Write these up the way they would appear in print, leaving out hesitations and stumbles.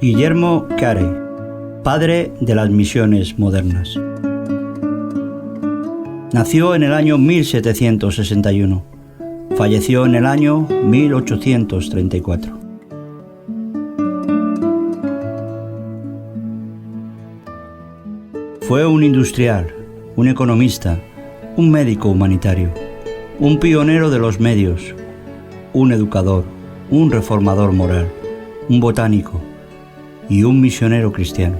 Guillermo Carey, padre de las misiones modernas. Nació en el año 1761. Falleció en el año 1834. Fue un industrial, un economista, un médico humanitario, un pionero de los medios, un educador, un reformador moral, un botánico y un misionero cristiano.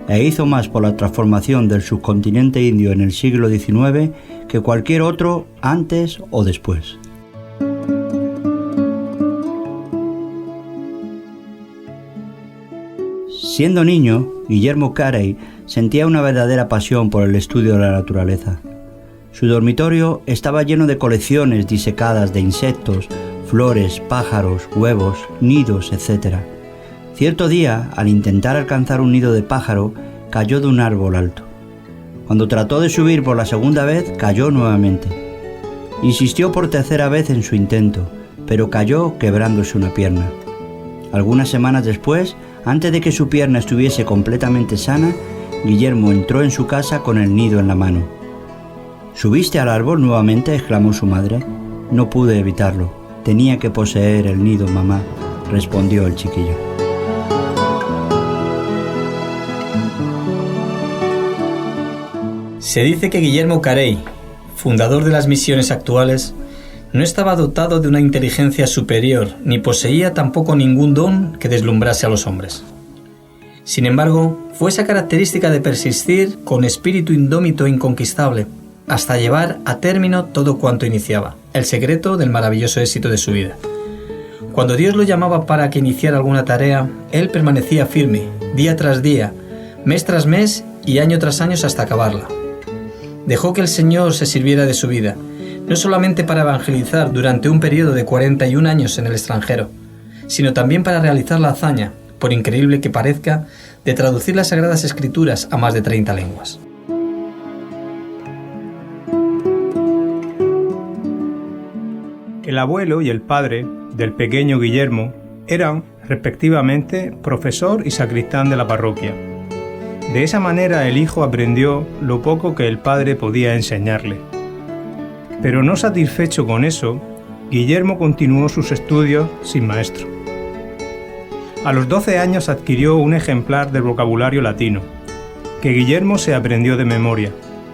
E hizo más por la transformación del subcontinente indio en el siglo XIX que cualquier otro antes o después. Siendo niño, Guillermo Carey sentía una verdadera pasión por el estudio de la naturaleza. Su dormitorio estaba lleno de colecciones disecadas de insectos, flores, pájaros, huevos, nidos, etc. Cierto día, al intentar alcanzar un nido de pájaro, cayó de un árbol alto. Cuando trató de subir por la segunda vez, cayó nuevamente. Insistió por tercera vez en su intento, pero cayó quebrándose una pierna. Algunas semanas después, antes de que su pierna estuviese completamente sana, Guillermo entró en su casa con el nido en la mano. ¿Subiste al árbol nuevamente?, exclamó su madre. No pude evitarlo. Tenía que poseer el nido, mamá, respondió el chiquillo. Se dice que Guillermo Carey, fundador de las misiones actuales, no estaba dotado de una inteligencia superior, ni poseía tampoco ningún don que deslumbrase a los hombres. Sin embargo, fue esa característica de persistir con espíritu indómito e inconquistable, hasta llevar a término todo cuanto iniciaba, el secreto del maravilloso éxito de su vida. Cuando Dios lo llamaba para que iniciara alguna tarea, él permanecía firme, día tras día, mes tras mes y año tras año hasta acabarla. Dejó que el Señor se sirviera de su vida, no solamente para evangelizar durante un periodo de 41 años en el extranjero, sino también para realizar la hazaña, por increíble que parezca, de traducir las Sagradas Escrituras a más de 30 lenguas. El abuelo y el padre del pequeño Guillermo eran, respectivamente, profesor y sacristán de la parroquia. De esa manera el hijo aprendió lo poco que el padre podía enseñarle. Pero no satisfecho con eso, Guillermo continuó sus estudios sin maestro. A los 12 años adquirió un ejemplar del vocabulario latino, que Guillermo se aprendió de memoria.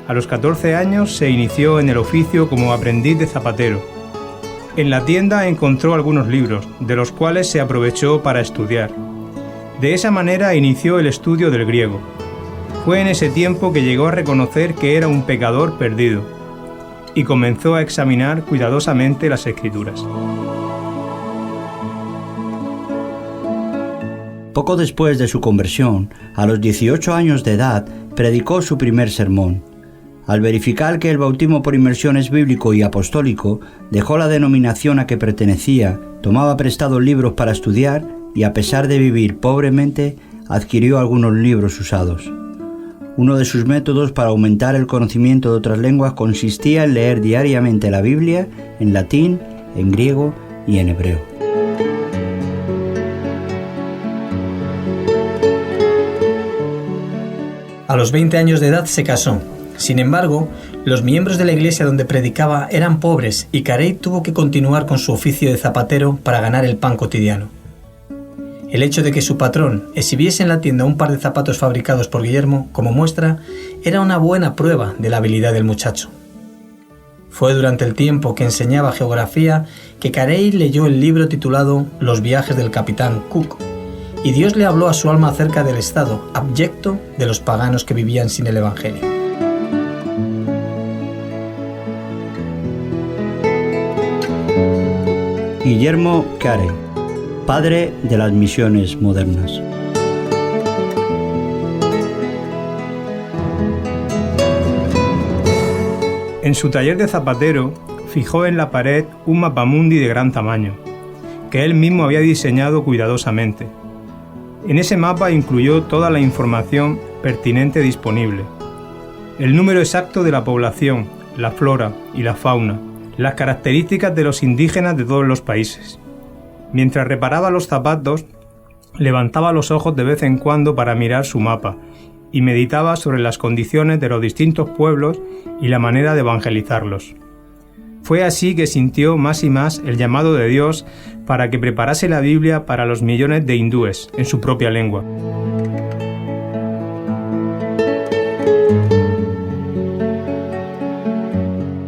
A los 14 años se inició en el oficio como aprendiz de zapatero. En la tienda encontró algunos libros, de los cuales se aprovechó para estudiar. De esa manera inició el estudio del griego. Fue en ese tiempo que llegó a reconocer que era un pecador perdido, y comenzó a examinar cuidadosamente las Escrituras. Poco después de su conversión, a los 18 años de edad, predicó su primer sermón. Al verificar que el bautismo por inmersión es bíblico y apostólico, dejó la denominación a que pertenecía, tomaba prestados libros para estudiar y, a pesar de vivir pobremente, adquirió algunos libros usados. Uno de sus métodos para aumentar el conocimiento de otras lenguas consistía en leer diariamente la Biblia en latín, en griego y en hebreo. A los 20 años de edad se casó. Sin embargo, los miembros de la iglesia donde predicaba eran pobres y Carey tuvo que continuar con su oficio de zapatero para ganar el pan cotidiano. El hecho de que su patrón exhibiese en la tienda un par de zapatos fabricados por Guillermo como muestra era una buena prueba de la habilidad del muchacho. Fue durante el tiempo que enseñaba geografía que Carey leyó el libro titulado Los viajes del capitán Cook, y Dios le habló a su alma acerca del estado abyecto de los paganos que vivían sin el Evangelio. Guillermo Carey, padre de las misiones modernas. En su taller de zapatero, fijó en la pared un mapamundi de gran tamaño, que él mismo había diseñado cuidadosamente. En ese mapa incluyó toda la información pertinente disponible: el número exacto de la población, la flora y la fauna, las características de los indígenas de todos los países. Mientras reparaba los zapatos, levantaba los ojos de vez en cuando para mirar su mapa y meditaba sobre las condiciones de los distintos pueblos y la manera de evangelizarlos. Fue así que sintió más y más el llamado de Dios para que preparase la Biblia para los millones de hindúes en su propia lengua.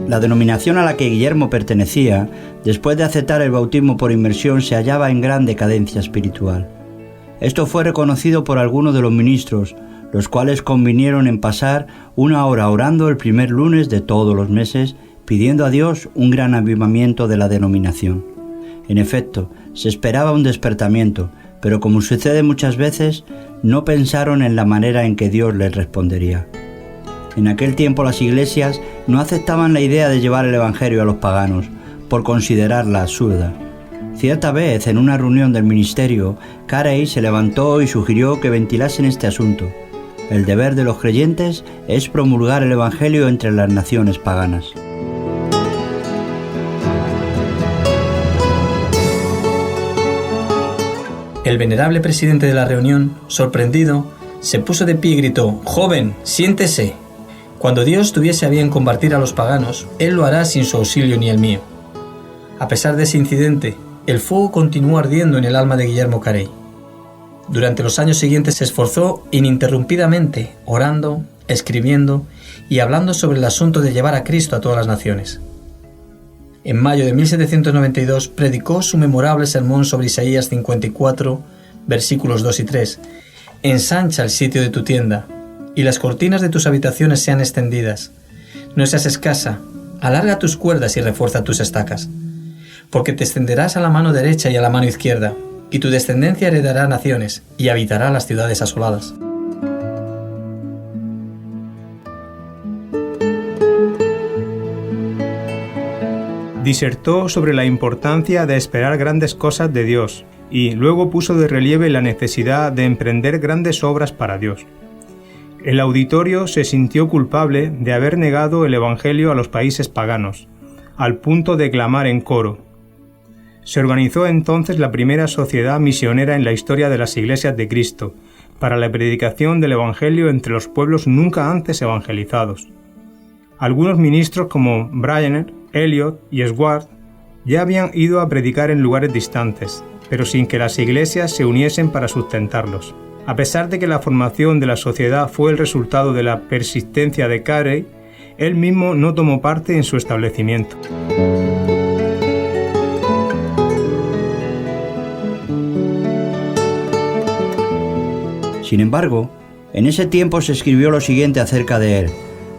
La denominación a la que Guillermo pertenecía, después de aceptar el bautismo por inmersión, se hallaba en gran decadencia espiritual. Esto fue reconocido por algunos de los ministros, los cuales convinieron en pasar una hora orando el primer lunes de todos los meses, pidiendo a Dios un gran avivamiento de la denominación. En efecto, se esperaba un despertamiento, pero como sucede muchas veces, no pensaron en la manera en que Dios les respondería. En aquel tiempo las iglesias no aceptaban la idea de llevar el evangelio a los paganos, por considerarla absurda. Cierta vez, en una reunión del ministerio, Carey se levantó y sugirió que ventilasen este asunto. El deber de los creyentes es promulgar el evangelio entre las naciones paganas. El venerable presidente de la reunión, sorprendido, se puso de pie y gritó: «¡Joven, siéntese! Cuando Dios tuviese a bien convertir a los paganos, Él lo hará sin su auxilio ni el mío». A pesar de ese incidente, el fuego continuó ardiendo en el alma de Guillermo Carey. Durante los años siguientes se esforzó ininterrumpidamente, orando, escribiendo y hablando sobre el asunto de llevar a Cristo a todas las naciones. En mayo de 1792 predicó su memorable sermón sobre Isaías 54, versículos 2 y 3. «Ensancha el sitio de tu tienda, y las cortinas de tus habitaciones sean extendidas. No seas escasa, alarga tus cuerdas y refuerza tus estacas. Porque te extenderás a la mano derecha y a la mano izquierda, y tu descendencia heredará naciones, y habitará las ciudades asoladas». Disertó sobre la importancia de esperar grandes cosas de Dios y luego puso de relieve la necesidad de emprender grandes obras para Dios. El auditorio se sintió culpable de haber negado el evangelio a los países paganos, al punto de clamar en coro. Se organizó entonces la primera sociedad misionera en la historia de las iglesias de Cristo, para la predicación del evangelio entre los pueblos nunca antes evangelizados. Algunos ministros como Bryanner, Eliot y Swartz ya habían ido a predicar en lugares distantes, pero sin que las iglesias se uniesen para sustentarlos. A pesar de que la formación de la sociedad fue el resultado de la persistencia de Carey, él mismo no tomó parte en su establecimiento. Sin embargo, en ese tiempo se escribió lo siguiente acerca de él: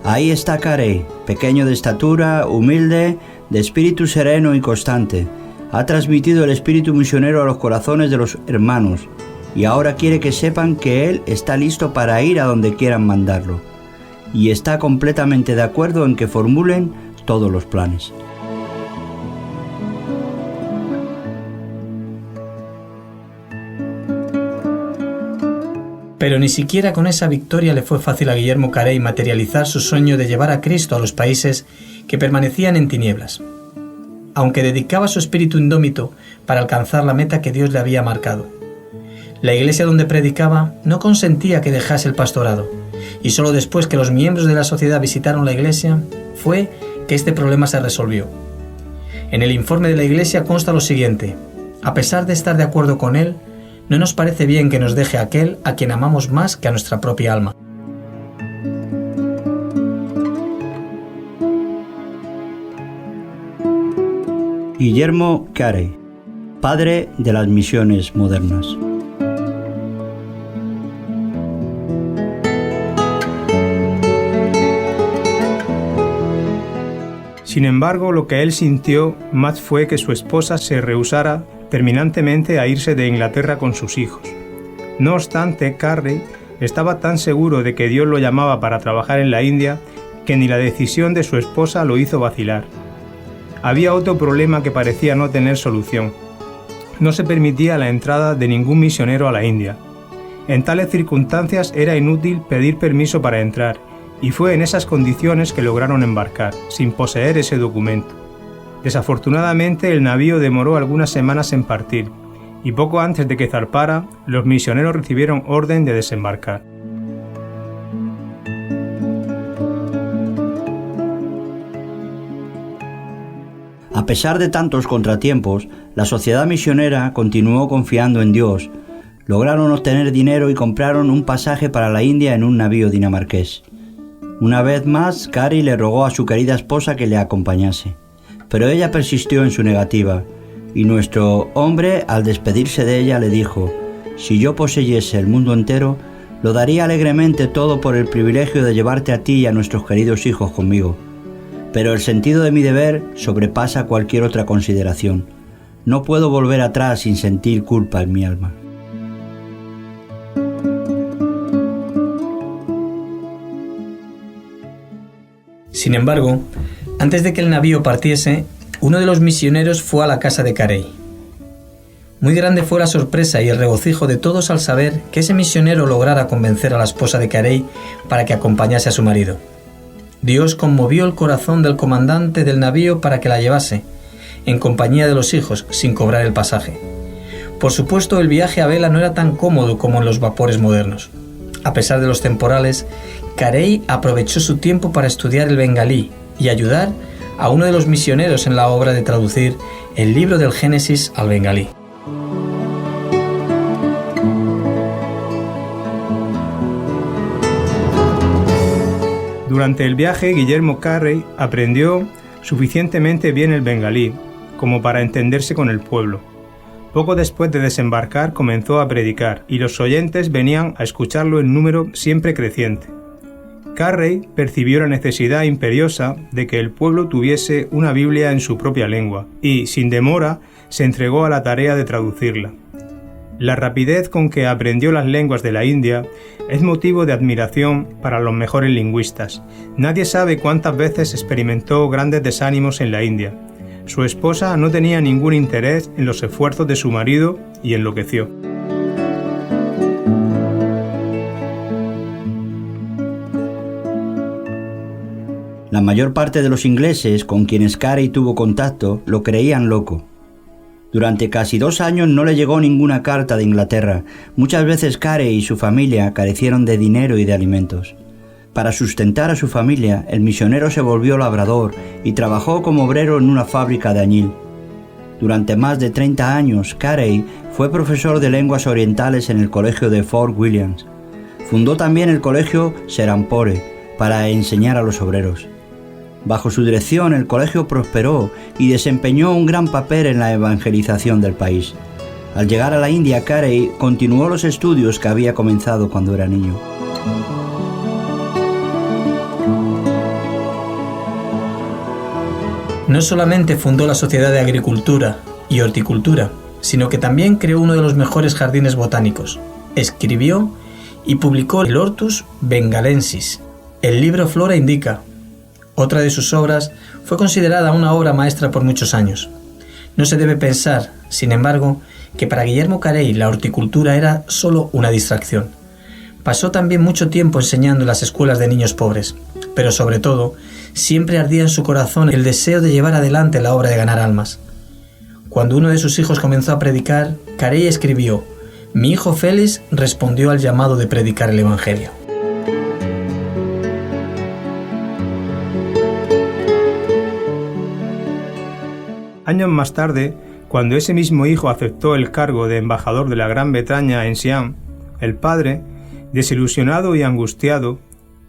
«Ahí está Carey, pequeño de estatura, humilde, de espíritu sereno y constante. Ha transmitido el espíritu misionero a los corazones de los hermanos, y ahora quiere que sepan que él está listo para ir a donde quieran mandarlo, y está completamente de acuerdo en que formulen todos los planes». Pero ni siquiera con esa victoria le fue fácil a Guillermo Carey materializar su sueño de llevar a Cristo a los países que permanecían en tinieblas, aunque dedicaba su espíritu indómito para alcanzar la meta que Dios le había marcado. La iglesia donde predicaba no consentía que dejase el pastorado, y solo después que los miembros de la sociedad visitaron la iglesia fue que este problema se resolvió. En el informe de la iglesia consta lo siguiente: a pesar de estar de acuerdo con él, no nos parece bien que nos deje aquel a quien amamos más que a nuestra propia alma. Guillermo Carey, padre de las misiones modernas. Sin embargo, lo que él sintió más fue que su esposa se rehusara terminantemente a irse de Inglaterra con sus hijos. No obstante, Carey estaba tan seguro de que Dios lo llamaba para trabajar en la India que ni la decisión de su esposa lo hizo vacilar. Había otro problema que parecía no tener solución. No se permitía la entrada de ningún misionero a la India. En tales circunstancias era inútil pedir permiso para entrar, y fue en esas condiciones que lograron embarcar, sin poseer ese documento. Desafortunadamente, el navío demoró algunas semanas en partir, y poco antes de que zarpara, los misioneros recibieron orden de desembarcar. A pesar de tantos contratiempos, la sociedad misionera continuó confiando en Dios. Lograron obtener dinero y compraron un pasaje para la India en un navío dinamarqués. Una vez más, Carey le rogó a su querida esposa que le acompañase, pero ella persistió en su negativa, y nuestro hombre, al despedirse de ella, le dijo: «Si yo poseyese el mundo entero, lo daría alegremente todo por el privilegio de llevarte a ti y a nuestros queridos hijos conmigo. Pero el sentido de mi deber sobrepasa cualquier otra consideración. No puedo volver atrás sin sentir culpa en mi alma». Sin embargo, antes de que el navío partiese, uno de los misioneros fue a la casa de Carey. Muy grande fue la sorpresa y el regocijo de todos al saber que ese misionero lograra convencer a la esposa de Carey para que acompañase a su marido. Dios conmovió el corazón del comandante del navío para que la llevase, en compañía de los hijos, sin cobrar el pasaje. Por supuesto, el viaje a vela no era tan cómodo como en los vapores modernos. A pesar de los temporales, Carey aprovechó su tiempo para estudiar el bengalí y ayudar a uno de los misioneros en la obra de traducir el libro del Génesis al bengalí. Durante el viaje, Guillermo Carey aprendió suficientemente bien el bengalí como para entenderse con el pueblo. Poco después de desembarcar comenzó a predicar y los oyentes venían a escucharlo en número siempre creciente. Carey percibió la necesidad imperiosa de que el pueblo tuviese una Biblia en su propia lengua y, sin demora, se entregó a la tarea de traducirla. La rapidez con que aprendió las lenguas de la India es motivo de admiración para los mejores lingüistas. Nadie sabe cuántas veces experimentó grandes desánimos en la India. Su esposa no tenía ningún interés en los esfuerzos de su marido y enloqueció. La mayor parte de los ingleses con quienes Carey tuvo contacto lo creían loco. Durante casi 2 años no le llegó ninguna carta de Inglaterra. Muchas veces Carey y su familia carecieron de dinero y de alimentos. Para sustentar a su familia, el misionero se volvió labrador y trabajó como obrero en una fábrica de añil. Durante más de 30 años, Carey fue profesor de lenguas orientales en el colegio de Fort William. Fundó también el colegio Serampore para enseñar a los obreros. Bajo su dirección, el colegio prosperó y desempeñó un gran papel en la evangelización del país. Al llegar a la India, Carey continuó los estudios que había comenzado cuando era niño. No solamente fundó la Sociedad de Agricultura y Horticultura, sino que también creó uno de los mejores jardines botánicos. Escribió y publicó el Hortus Bengalensis, el libro Flora Indica. Otra de sus obras fue considerada una obra maestra por muchos años. No se debe pensar, sin embargo, que para Guillermo Carey la horticultura era solo una distracción. Pasó también mucho tiempo enseñando en las escuelas de niños pobres, pero sobre todo, siempre ardía en su corazón el deseo de llevar adelante la obra de ganar almas. Cuando uno de sus hijos comenzó a predicar, Carey escribió: «Mi hijo Félix respondió al llamado de predicar el Evangelio». Años más tarde, cuando ese mismo hijo aceptó el cargo de embajador de la Gran Bretaña en Siam, el padre, desilusionado y angustiado,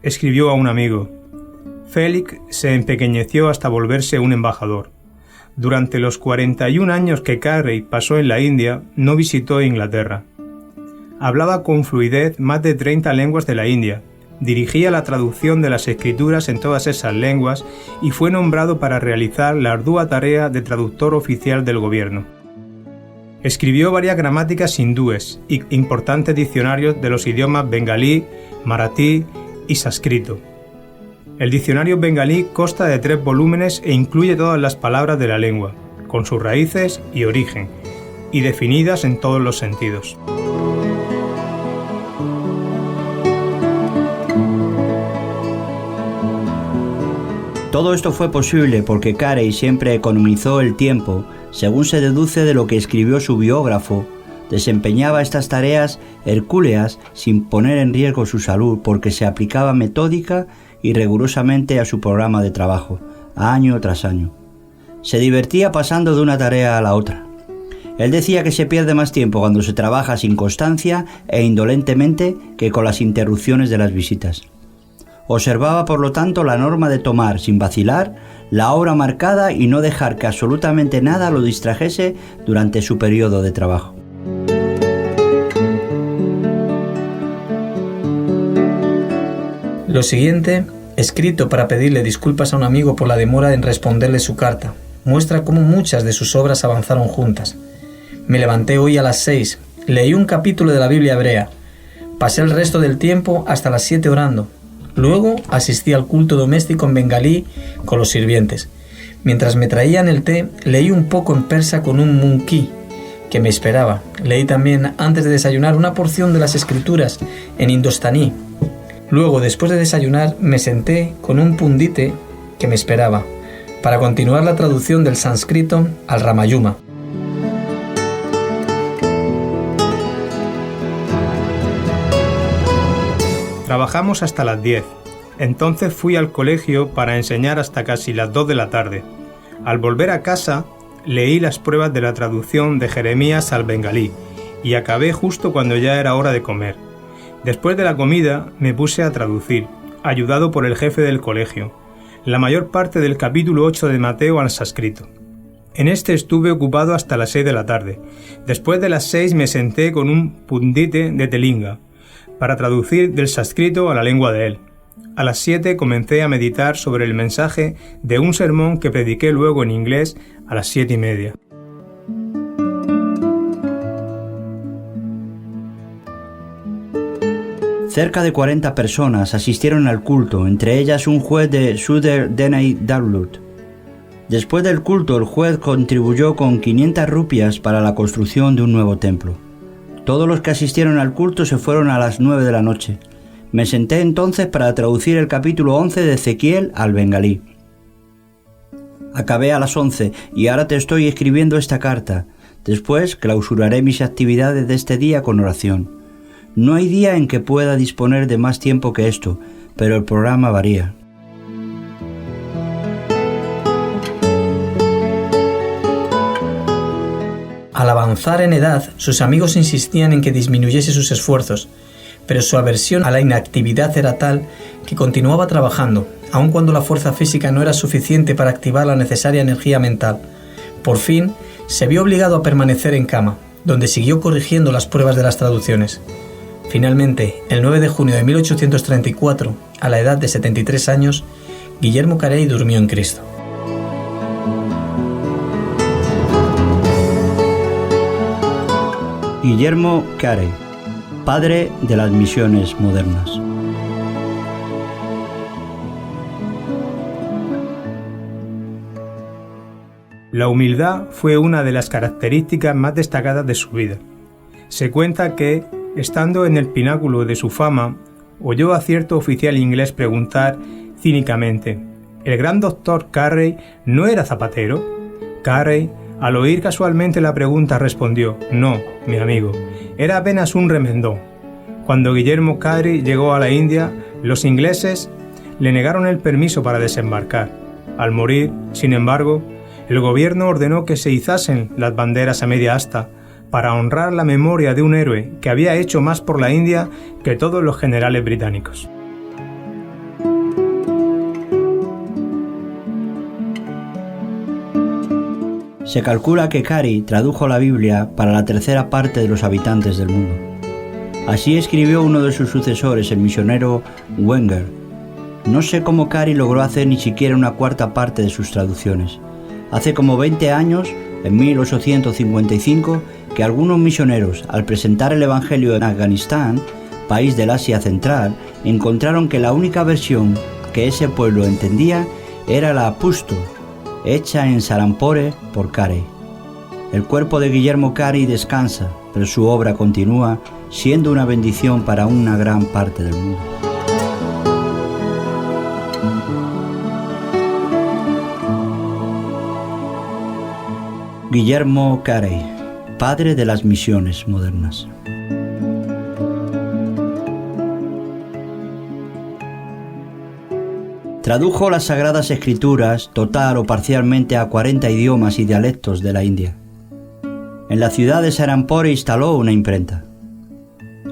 escribió a un amigo: «Félix se empequeñeció hasta volverse un embajador. Durante los 41 años que Carey pasó en la India, no visitó Inglaterra. Hablaba con fluidez más de 30 lenguas de la India, dirigía la traducción de las escrituras en todas esas lenguas y fue nombrado para realizar la ardua tarea de traductor oficial del gobierno. Escribió varias gramáticas hindúes y importantes diccionarios de los idiomas bengalí, maratí y sánscrito. El diccionario bengalí consta de 3 volúmenes e incluye todas las palabras de la lengua, con sus raíces y origen, y definidas en todos los sentidos. Todo esto fue posible porque Carey siempre economizó el tiempo, según se deduce de lo que escribió su biógrafo, Desempeñaba estas tareas hercúleas sin poner en riesgo su salud porque se aplicaba metódica y rigurosamente a su programa de trabajo, año tras año. Se divertía pasando de una tarea a la otra. Él decía que se pierde más tiempo cuando se trabaja sin constancia e indolentemente que con las interrupciones de las visitas. Observaba, por lo tanto, la norma de tomar, sin vacilar, la hora marcada y no dejar que absolutamente nada lo distrajese durante su periodo de trabajo. Lo siguiente, escrito para pedirle disculpas a un amigo por la demora en responderle su carta, muestra cómo muchas de sus obras avanzaron juntas. Me levanté hoy a las 6, leí un capítulo de la Biblia hebrea, pasé el resto del tiempo hasta las 7 orando. Luego asistí al culto doméstico en bengalí con los sirvientes. Mientras me traían el té, leí un poco en persa con un munkí que me esperaba. Leí también, antes de desayunar, una porción de las escrituras en indostaní. Luego, después de desayunar, me senté con un pundite que me esperaba para continuar la traducción del sánscrito al Ramayana. Trabajamos hasta las 10. Entonces fui al colegio para enseñar hasta casi las 2 de la tarde. Al volver a casa, leí las pruebas de la traducción de Jeremías al bengalí y acabé justo cuando ya era hora de comer. Después de la comida me puse a traducir, ayudado por el jefe del colegio, la mayor parte del capítulo 8 de Mateo al sánscrito. En este estuve ocupado hasta las 6 de la tarde. Después de las 6 me senté con un pundite de Telinga para traducir del sánscrito a la lengua de él. A las 7 comencé a meditar sobre el mensaje de un sermón que prediqué luego en inglés a las 7:30. Cerca de 40 personas asistieron al culto, entre ellas un juez de Suder Deney Darlut. Después del culto, el juez contribuyó con 500 rupias para la construcción de un nuevo templo. Todos los que asistieron al culto se fueron a las 9 de la noche. Me senté entonces para traducir el capítulo 11 de Ezequiel al bengalí. Acabé a las 11 y ahora te estoy escribiendo esta carta. Después clausuraré mis actividades de este día con oración. No hay día en que pueda disponer de más tiempo que esto, pero el programa varía. Al avanzar en edad, sus amigos insistían en que disminuyese sus esfuerzos, pero su aversión a la inactividad era tal que continuaba trabajando, aun cuando la fuerza física no era suficiente para activar la necesaria energía mental. Por fin, se vio obligado a permanecer en cama, donde siguió corrigiendo las pruebas de las traducciones. Finalmente, el 9 de junio de 1834, a la edad de 73 años, Guillermo Carey durmió en Cristo. Guillermo Carey, padre de las misiones modernas. La humildad fue una de las características más destacadas de su vida. Se cuenta que, estando en el pináculo de su fama, oyó a cierto oficial inglés preguntar cínicamente: ¿el gran doctor Carey no era zapatero? Carey, al oír casualmente la pregunta, respondió: no, mi amigo, era apenas un remendón. Cuando Guillermo Carey llegó a la India, los ingleses le negaron el permiso para desembarcar. Al morir, sin embargo, el gobierno ordenó que se izasen las banderas a media asta para honrar la memoria de un héroe que había hecho más por la India que todos los generales británicos. Se calcula que Carey tradujo la Biblia para la tercera parte de los habitantes del mundo. Así escribió uno de sus sucesores, el misionero Wenger: no sé cómo Carey logró hacer ni siquiera una cuarta parte de sus traducciones. Hace como 20 años, en 1855, que algunos misioneros, al presentar el Evangelio en Afganistán, país del Asia Central, encontraron que la única versión que ese pueblo entendía era la Pashto, hecha en Serampore por Carey. El cuerpo de Guillermo Carey descansa, pero su obra continúa siendo una bendición para una gran parte del mundo. Guillermo Carey, padre de las misiones modernas. Tradujo las Sagradas Escrituras total o parcialmente a 40 idiomas y dialectos de la India. En la ciudad de Serampore instaló una imprenta.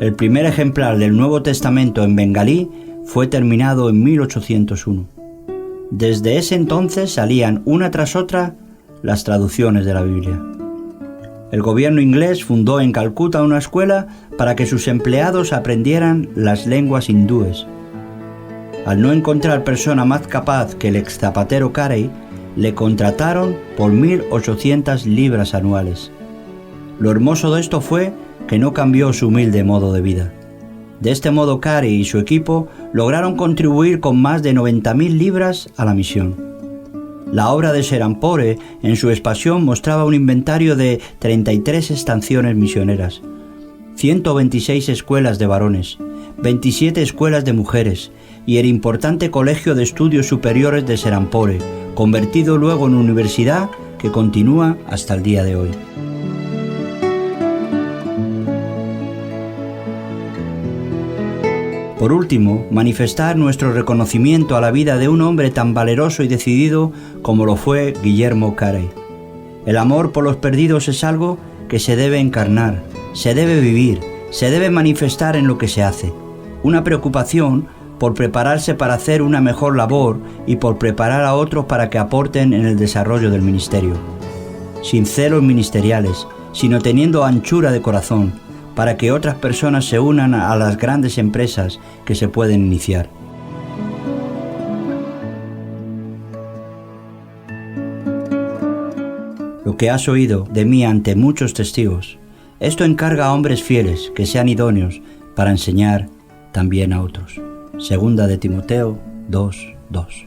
El primer ejemplar del Nuevo Testamento en bengalí fue terminado en 1801. Desde ese entonces salían una tras otra las traducciones de la Biblia. El gobierno inglés fundó en Calcuta una escuela para que sus empleados aprendieran las lenguas hindúes. Al no encontrar persona más capaz que el ex zapatero Carey, le contrataron por 1.800 libras anuales. Lo hermoso de esto fue que no cambió su humilde modo de vida. De este modo, Carey y su equipo lograron contribuir con más de 90.000 libras a la misión. La obra de Serampore, en su expansión, mostraba un inventario de 33 estaciones misioneras, 126 escuelas de varones, 27 escuelas de mujeres y el importante Colegio de Estudios Superiores de Serampore, convertido luego en universidad que continúa hasta el día de hoy. Por último, manifestar nuestro reconocimiento a la vida de un hombre tan valeroso y decidido como lo fue Guillermo Carey. El amor por los perdidos es algo que se debe encarnar, se debe vivir, se debe manifestar en lo que se hace. Una preocupación por prepararse para hacer una mejor labor y por preparar a otros para que aporten en el desarrollo del ministerio. Sin celos ministeriales, sino teniendo anchura de corazón, para que otras personas se unan a las grandes empresas que se pueden iniciar. Lo que has oído de mí ante muchos testigos, esto encarga a hombres fieles que sean idóneos para enseñar también a otros. Segunda de Timoteo 2:2.